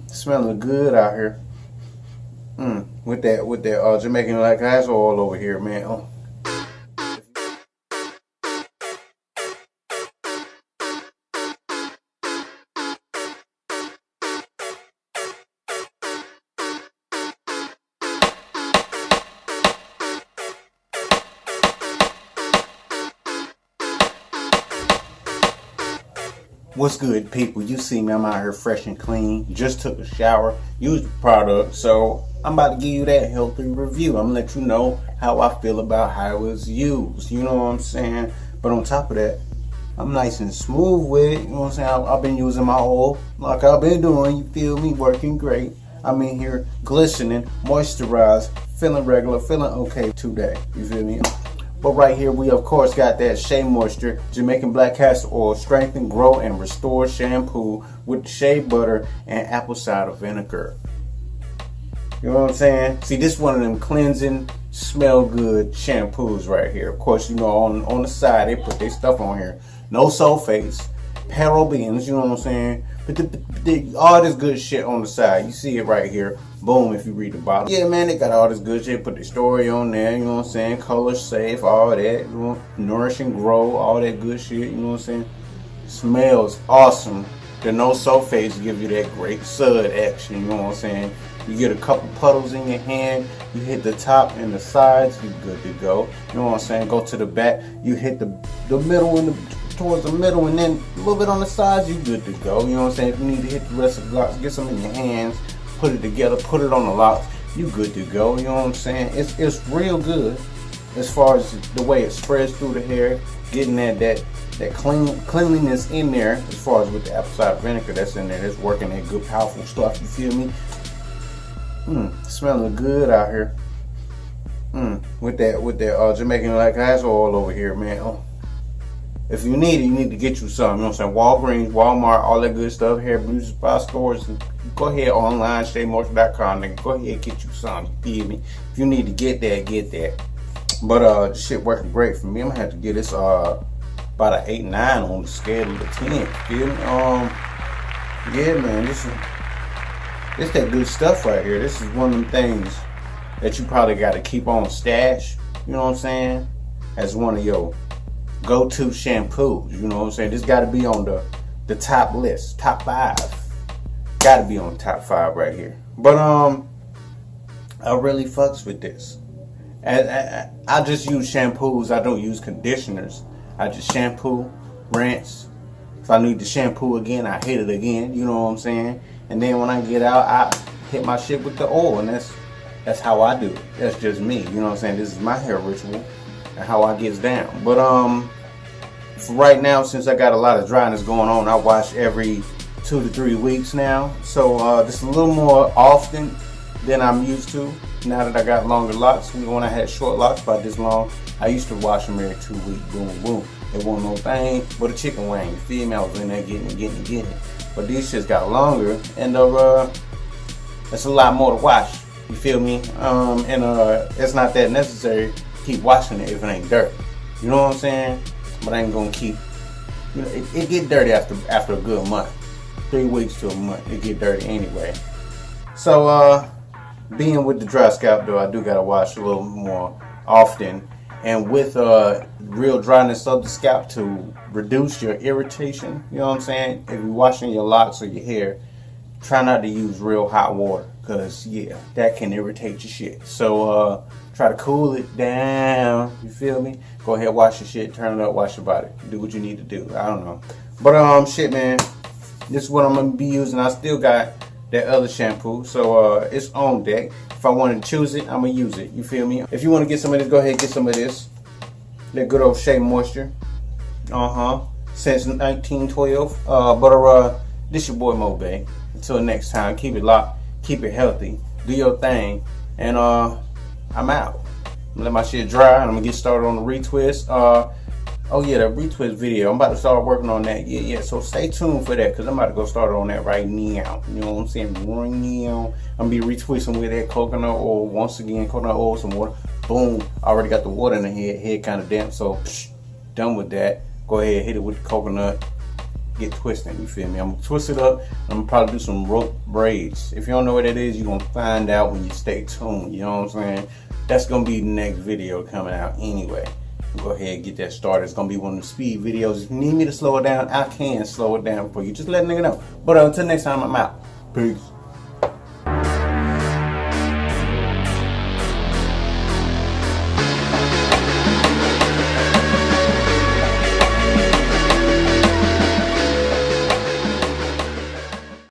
Smelling good out here. With that Jamaican black castor oil over here, man. Oh. What's good, people? You see me, I'm out here fresh and clean. Just took a shower, used the product, so I'm about to give you that healthy review. I'm gonna let you know how I feel about how it was used. You know what I'm saying? But on top of that, I'm nice and smooth with it. You know what I'm saying? I've been using my oil like I've been doing. You feel me? Working great. I'm in here glistening, moisturized, feeling regular, feeling okay today. You feel me? But right here, we of course got that Shea Moisture Jamaican Black Castor Oil Strengthen, Grow, and Restore Shampoo with shea butter and apple cider vinegar. You know what I'm saying? See, this one of them cleansing, smell good shampoos right here. Of course, you know, on the side, they put their stuff on here. No sulfates, parabens, you know what I'm saying? But all this good shit on the side. You see it right here. Boom, if you read the bottom. Yeah, man, they got all this good shit. Put the story on there, you know what I'm saying? Color safe, all that. You know, nourish and grow, all that good shit, you know what I'm saying? Smells awesome. The no sulfates give you that great sud action, you know what I'm saying? You get a couple puddles in your hand, you hit the top and the sides, you good to go. You know what I'm saying? Go to the back, you hit the middle and towards the middle, and then a little bit on the sides, you good to go. You know what I'm saying? If you need to hit the rest of the locks, get some in your hands, put it together, put it on the locks, you good to go. You know what I'm saying? It's real good as far as the way it spreads through the hair, getting that cleanliness in there, as far as with the apple cider vinegar that's in there, that's working that good powerful stuff. You feel me? Smelling good out here. With that Jamaican black castor oil over here, man. Oh. If you need it, you need to get you some. You know what I'm saying? Walgreens, Walmart, all that good stuff. Hair beauty supply stores. Go ahead online, ShayMoisture.com. Nigga, go ahead and get you some. You feel me? If you need to get that, get that. But this shit working great for me. I'm gonna have to get this about an 8-9 on the scale of a 10. You feel me? Yeah, man. This that good stuff right here. This is one of them things that you probably got to keep on stash. You know what I'm saying? As one of your go-to shampoos. You know what I'm saying? This got to be on the top list, top 5. Got to be on the top 5 right here. But I really fucks with this. I just use shampoos. I don't use conditioners. I just shampoo, rinse. If I need to shampoo again, I hit it again. You know what I'm saying? And then when I get out, I hit my shit with the oil, and that's how I do it. That's just me. You know what I'm saying? This is my hair ritual and how I gets down. But for right now, since I got a lot of dryness going on, I wash every 2 to 3 weeks now. So this is a little more often than I'm used to. Now that I got longer locks, when I had short locks about this long, I used to wash them every 2 weeks. Boom, boom. It wasn't no thing but a chicken wing. You feel me? I was in there getting it. But these shits got longer, and it's a lot more to wash. You feel me? And it's not that necessary to keep washing it if it ain't dirt. You know what I'm saying? But I ain't gonna keep. You know, it get dirty after a good month, 3 weeks to a month. It get dirty anyway. So being with the dry scalp though, I do gotta wash a little more often. And with real dryness of the scalp to reduce your irritation, you know what I'm saying? If you're washing your locks or your hair, try not to use real hot water, because yeah, that can irritate your shit. So try to cool it down. You feel me? Go ahead, wash your shit, turn it up, wash your body. Do what you need to do. I don't know. But shit, man, this is what I'm gonna be using. I still got that other shampoo, so it's on deck. If I want to choose it, I'm gonna use it. You feel me? If you want to get some of this, go ahead and get some of this. That good old Shea Moisture. Since 1912. But this your boy Mo Bay. Until next time, keep it locked, keep it healthy, do your thing, and I'm out. Let my shit dry, and I'm gonna get started on the retwist. Oh yeah, the retwist video. I'm about to start working on that. Yeah. So stay tuned for that, because I'm about to go start on that right now. You know what I'm saying? Right now. I'm gonna be retwisting with that coconut oil once again. Coconut oil, some water. Boom. Already got the water in the head. Head kind of damp. So done with that. Go ahead, hit it with the coconut. get twisted. You feel me? I'm gonna twist it up. I'm gonna probably do some rope braids. If you don't know what that is, you're gonna find out when you stay tuned. You know what I'm saying? That's gonna be the next video coming out anyway. Go ahead and get that started. It's gonna be one of the speed videos. If you need me to slow it down, I can slow it down for you. Just let a nigga know. But until next time, I'm out. Peace.